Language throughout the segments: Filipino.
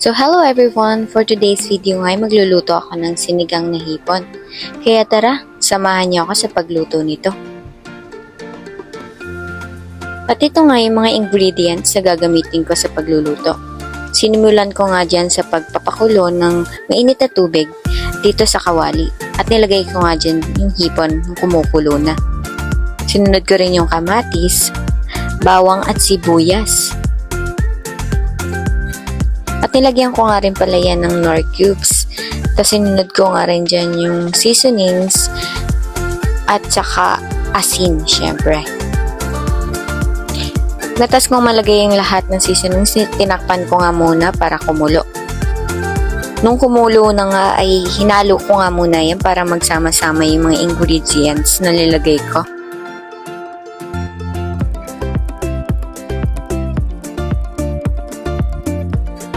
So hello everyone! For today's video ay magluluto ako ng sinigang na hipon. Kaya tara, samahan niyo ako sa pagluto nito. At ito nga yung mga ingredients na gagamitin ko sa pagluluto. Sinimulan ko nga dyan sa pagpapakulo ng mainit na tubig dito sa kawali. At nilagay ko nga dyan yung hipon ng kumukulo na. Sinunod ko rin yung kamatis, bawang at sibuyas. At nilagyan ko nga rin pala yan ng Knorr cubes. Tapos sinunod ko nga rin dyan yung seasonings at saka asin, syempre. Natas kong malagay yung lahat ng seasonings, tinakpan ko nga muna para kumulo. Nung kumulo na nga ay hinalo ko nga muna yan para magsama-sama yung mga ingredients na nilagay ko.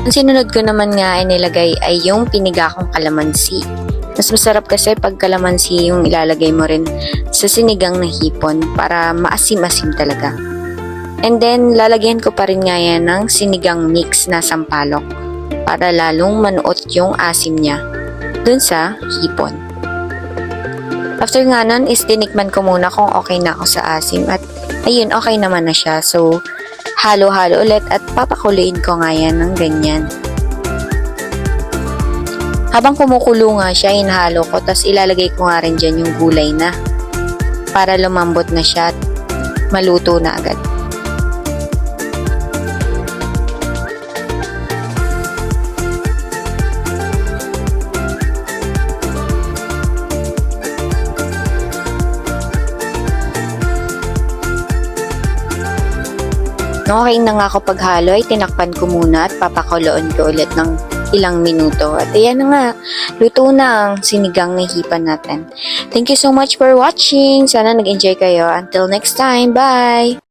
Ang sinunod ko naman nga ay nilagay ay yung piniga kong kalamansi. Mas masarap kasi pag kalamansi yung ilalagay mo rin sa sinigang na hipon para maasim-asim talaga. And then, lalagyan ko pa rin nga yan ng sinigang mix na sampalok para lalong manuot yung asim niya dun sa hipon. After nga nun is tinikman ko muna kung okay na ako sa asim at ayun, okay naman na siya. So, halo-halo ulit at papakuloyin ko nga yan ng ganyan. Habang kumukulo nga siya, hinahalo ko, tapos ilalagay ko nga rin dyan yung gulay na para lumambot na siya at maluto na agad. Nung okay na nga ako paghalo ay tinakpan ko muna at papakuloon ko ulit ng ilang minuto. At ayan na nga, luto na ang sinigang na hipon natin. Thank you so much for watching. Sana nag-enjoy kayo. Until next time, bye!